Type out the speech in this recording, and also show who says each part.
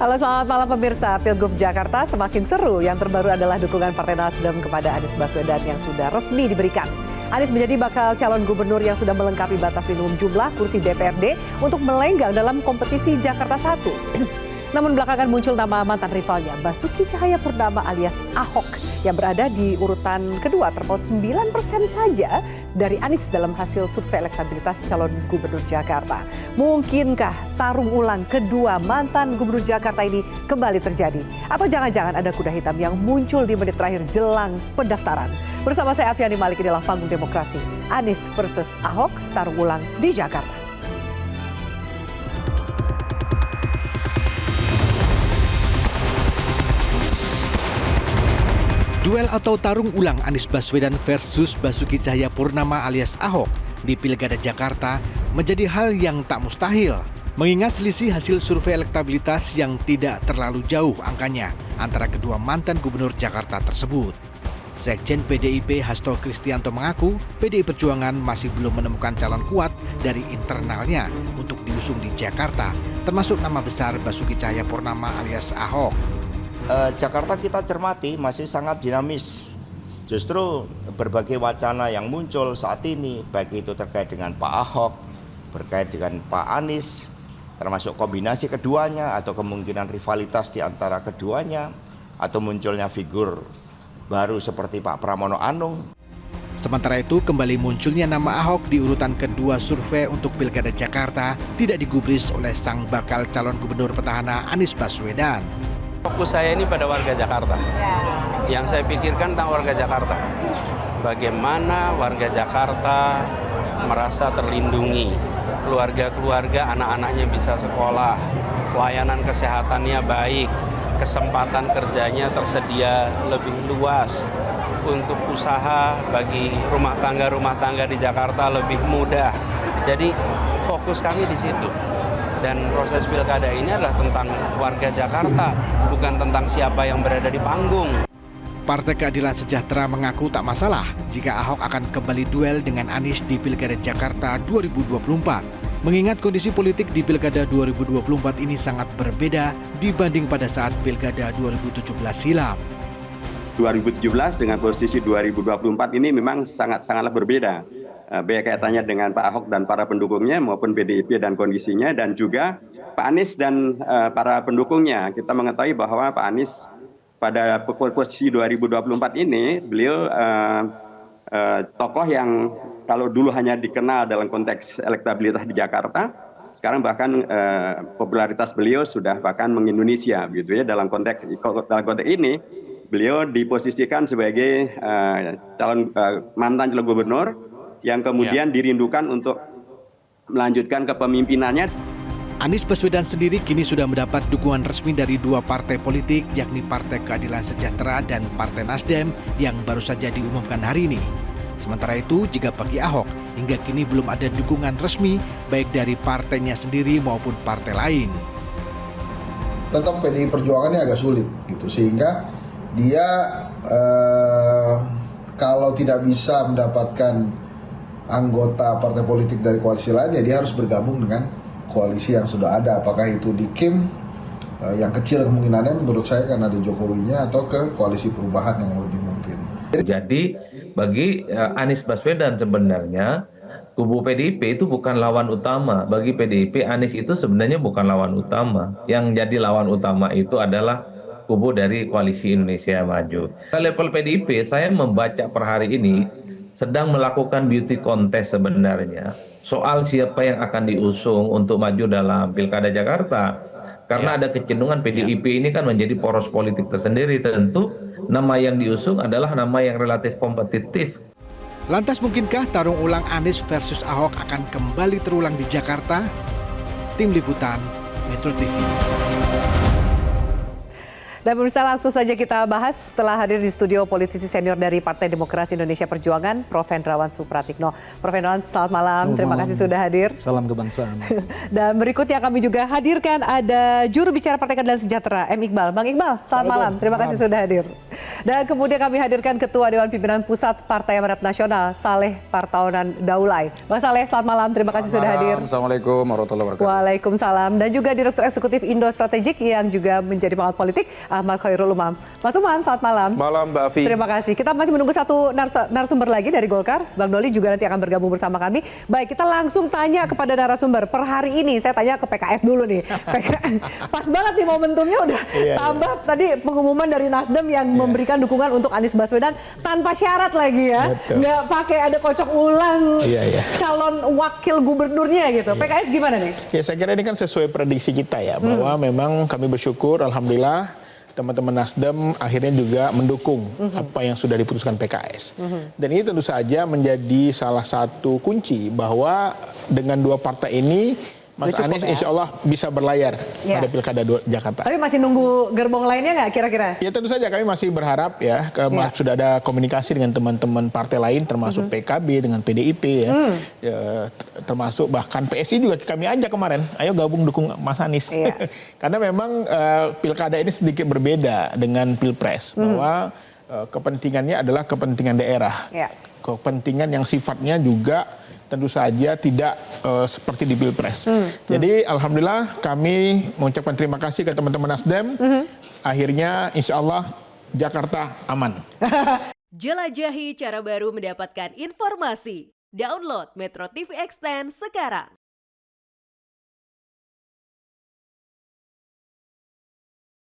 Speaker 1: Halo, selamat malam pemirsa. Pilgub Jakarta semakin seru. Yang terbaru adalah dukungan Partai Nasdem kepada Anies Baswedan yang sudah resmi diberikan. Anies menjadi bakal calon gubernur yang sudah melengkapi batas minimum jumlah kursi DPRD untuk melenggang dalam kompetisi Jakarta 1. Namun belakangan muncul nama mantan rivalnya, Basuki Cahayapurnama alias Ahok, yang berada di urutan kedua terpaut 9% saja dari Anies dalam hasil survei elektabilitas calon gubernur Jakarta. Mungkinkah tarung ulang kedua mantan gubernur Jakarta ini kembali terjadi? Atau jangan-jangan ada kuda hitam yang muncul di menit terakhir jelang pendaftaran? Bersama saya Afiani Malik, inilah Panggung Demokrasi. Anies versus Ahok, tarung ulang di Jakarta.
Speaker 2: Duel atau tarung ulang Anies Baswedan versus Basuki Cahayapurnama alias Ahok di Pilkada Jakarta menjadi hal yang tak mustahil. Mengingat selisih hasil survei elektabilitas yang tidak terlalu jauh angkanya antara kedua mantan gubernur Jakarta tersebut. Sekjen PDIP Hasto Kristianto mengaku PDI Perjuangan masih belum menemukan calon kuat dari internalnya untuk diusung di Jakarta, termasuk nama besar Basuki Cahayapurnama alias Ahok.
Speaker 3: Jakarta kita cermati masih sangat dinamis. Justru berbagai wacana yang muncul saat ini, baik itu terkait dengan Pak Ahok, terkait dengan Pak Anies, termasuk kombinasi keduanya atau kemungkinan rivalitas di antara keduanya, atau munculnya figur baru seperti Pak Pramono Anung.
Speaker 2: Sementara itu, kembali munculnya nama Ahok di urutan kedua survei untuk Pilkada Jakarta tidak digubris oleh sang bakal calon gubernur petahana Anies Baswedan.
Speaker 4: Fokus saya ini pada warga Jakarta. Yang saya pikirkan tentang warga Jakarta. Bagaimana warga Jakarta merasa terlindungi, keluarga-keluarga anak-anaknya bisa sekolah, layanan kesehatannya baik, kesempatan kerjanya tersedia lebih luas, untuk usaha bagi rumah tangga di Jakarta lebih mudah. Jadi fokus kami di situ. Dan proses pilkada ini adalah tentang warga Jakarta, bukan tentang siapa yang berada di panggung.
Speaker 2: Partai Keadilan Sejahtera mengaku tak masalah jika Ahok akan kembali duel dengan Anies di Pilkada Jakarta 2024. Mengingat kondisi politik di Pilkada 2024 ini sangat berbeda dibanding pada saat Pilkada 2017 silam.
Speaker 5: 2017 dengan posisi 2024 ini memang sangatlah berbeda. Baik kaitannya dengan Pak Ahok dan para pendukungnya maupun PDIP dan kondisinya, dan juga Pak Anies dan para pendukungnya. Kita mengetahui bahwa Pak Anies pada posisi 2024 ini beliau tokoh yang kalau dulu hanya dikenal dalam konteks elektabilitas di Jakarta, sekarang bahkan popularitas beliau sudah bahkan mengindonesia gitu ya. Dalam konteks ini beliau diposisikan sebagai mantan calon gubernur yang kemudian dirindukan untuk melanjutkan kepemimpinannya.
Speaker 2: Anies Baswedan sendiri kini sudah mendapat dukungan resmi dari dua partai politik, yakni Partai Keadilan Sejahtera dan Partai Nasdem yang baru saja diumumkan hari ini. Sementara itu, jika bagi Ahok, hingga kini belum ada dukungan resmi baik dari partainya sendiri maupun partai lain.
Speaker 6: Tetap PDI Perjuangannya agak sulit gitu, sehingga dia kalau tidak bisa mendapatkan anggota partai politik dari koalisi lain, ya dia harus bergabung dengan koalisi yang sudah ada. Apakah itu di Kim, yang kecil kemungkinannya menurut saya karena ada Jokowinya, atau ke koalisi perubahan yang lebih mungkin.
Speaker 7: Jadi bagi Anies Baswedan sebenarnya kubu PDIP itu bukan lawan utama. Bagi PDIP Anies itu sebenarnya bukan lawan utama. Yang jadi lawan utama itu adalah kubu dari Koalisi Indonesia Maju. Level PDIP saya membaca per hari ini sedang melakukan beauty contest sebenarnya soal siapa yang akan diusung untuk maju dalam Pilkada Jakarta. Karena ada kecenderungan PDIP ini kan menjadi poros politik tersendiri. Tentu nama yang diusung adalah nama yang relatif kompetitif.
Speaker 2: Lantas mungkinkah tarung ulang Anies versus Ahok akan kembali terulang di Jakarta? Tim Liputan Metro TV.
Speaker 1: Dan pemirsa, langsung saja kita bahas setelah hadir di studio politisi senior dari Partai Demokrasi Indonesia Perjuangan, Prof. Hendrawan Supratikno. Prof. Hendrawan, selamat malam. Terima kasih sudah hadir.
Speaker 8: Salam kebangsaan.
Speaker 1: Dan berikutnya kami juga hadirkan ada juru bicara Partai Keadilan Sejahtera, M. Iqbal. Bang Iqbal, selamat malam. Terima kasih sudah hadir. Dan kemudian kami hadirkan Ketua Dewan Pimpinan Pusat Partai Amanat Nasional, Saleh Partaunan Daulay. Bang Saleh, selamat malam. Terima kasih sudah hadir.
Speaker 8: Assalamualaikum warahmatullahi wabarakatuh.
Speaker 1: Waalaikumsalam. Dan juga Direktur Eksekutif Indo Strategik yang juga menjadi pengamat politik, Ahmad Khairul Umam. Mas Umam, selamat malam.
Speaker 8: Malam Mbak Afi.
Speaker 1: Terima kasih. Kita masih menunggu satu narasumber lagi dari Golkar. Bang Doli juga nanti akan bergabung bersama kami. Baik, kita langsung tanya kepada narasumber. Per hari ini saya tanya ke PKS dulu nih. Pas banget nih momentumnya udah tambah tadi pengumuman dari Nasdem yang memberikan dukungan untuk Anies Baswedan tanpa syarat lagi ya. Nggak pakai ada kocok ulang calon wakil gubernurnya gitu. PKS gimana nih?
Speaker 9: Ya, saya kira ini kan sesuai prediksi kita ya, bahwa memang kami bersyukur, alhamdulillah teman-teman Nasdem akhirnya juga mendukung apa yang sudah diputuskan PKS. Dan ini tentu saja menjadi salah satu kunci bahwa dengan dua partai ini Mas Anies insya Allah bisa berlayar pada Pilkada Jakarta.
Speaker 1: Tapi masih nunggu gerbong lainnya nggak kira-kira?
Speaker 9: Ya tentu saja kami masih berharap ya, sudah ada komunikasi dengan teman-teman partai lain termasuk PKB dengan PDIP ya, termasuk bahkan PSI juga kami ajak kemarin, ayo gabung dukung Mas Anies. Karena memang Pilkada ini sedikit berbeda dengan Pilpres, bahwa kepentingannya adalah kepentingan daerah. Kepentingan yang sifatnya juga tentu saja tidak seperti di Pilpres. Jadi alhamdulillah kami mengucapkan terima kasih ke teman-teman Nasdem. Akhirnya insya Allah Jakarta aman.
Speaker 10: Jelajahi cara baru mendapatkan informasi. Download Metro TV Extend sekarang.